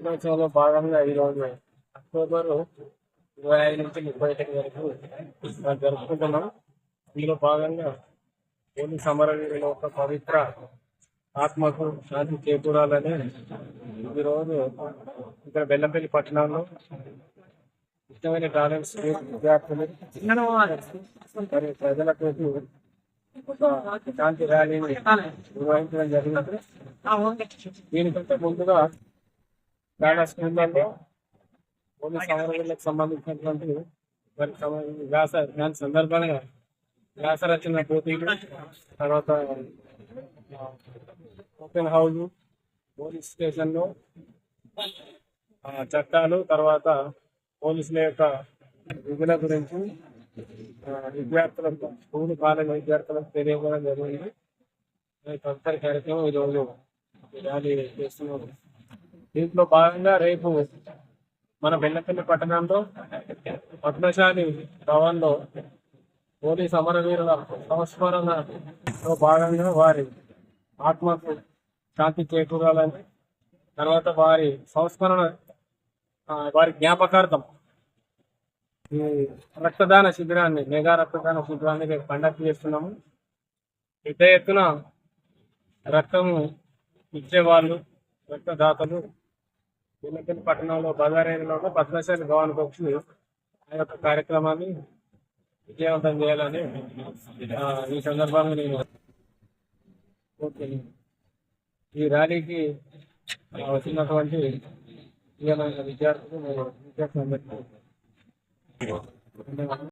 దినోత్సవంలో భాగంగా ఈరోజు అక్టోబర్ 25 నుంచి 31 వరకు జరుపుకుంటున్నాం. ఇందులో భాగంగా పోలీస్ అమరవీరుల యొక్క పవిత్ర ఆత్మకు శాంతి చేకూరాలని ఈరోజు ఇక్కడ బెల్లంపల్లి పట్టణంలో ఇష్టమైన టాలెంట్స్ విద్యార్థులు మరి ప్రజలకు ఒక శాంతి ర్యాలీని నిర్వహించడం జరిగింది. దీనికంటే ముందుగా చాలా స్కూళ్ళల్లో పోలీస్ అమరవీరులకు సంబంధించినటువంటి దాని సందర్భంగా వ్యాస రచన పోటీలు, తర్వాత ఓపెన్ హౌస్, పోలీస్ స్టేషన్లో చట్టాలు, తర్వాత పోలీసుల యొక్క విధుల గురించి విద్యార్థులకు, స్కూల్ కాలేజ్ విద్యార్థులకు తెలియజేయడం జరిగింది. తదుపరి కార్యక్రమం ఈరోజు ర్యాలీ చేస్తున్నారు. దీంట్లో భాగంగా రేపు మన బెల్లంపల్లి పట్టణంలో పద్మశాలి భవన్లో పోలీస్ అమరవీరుల సంస్మరణలో భాగంగా వారి ఆత్మకు శాంతి చేకూరాలని, తర్వాత వారి సంస్మరణ వారి జ్ఞాపకార్థం ఈ రక్తదాన శిబిరాన్ని, మెగా రక్తదాన శిబిరాన్ని రేపు కండక్ట్ చేస్తున్నాము. పెద్ద ఎత్తున రక్తము ఇచ్చేవాళ్ళు, రక్తదాతలు బెల్లంపల్లి పట్టణంలో బజార్ ఏరియాలో పద్మశాలి భవన్కి వచ్చి ఆ యొక్క కార్యక్రమాన్ని విజయవంతం చేయాలని ఈ సందర్భంగా నేను ఈ ర్యాలీకి వచ్చినటువంటి విద్యార్థులు విద్యార్థులందరికీ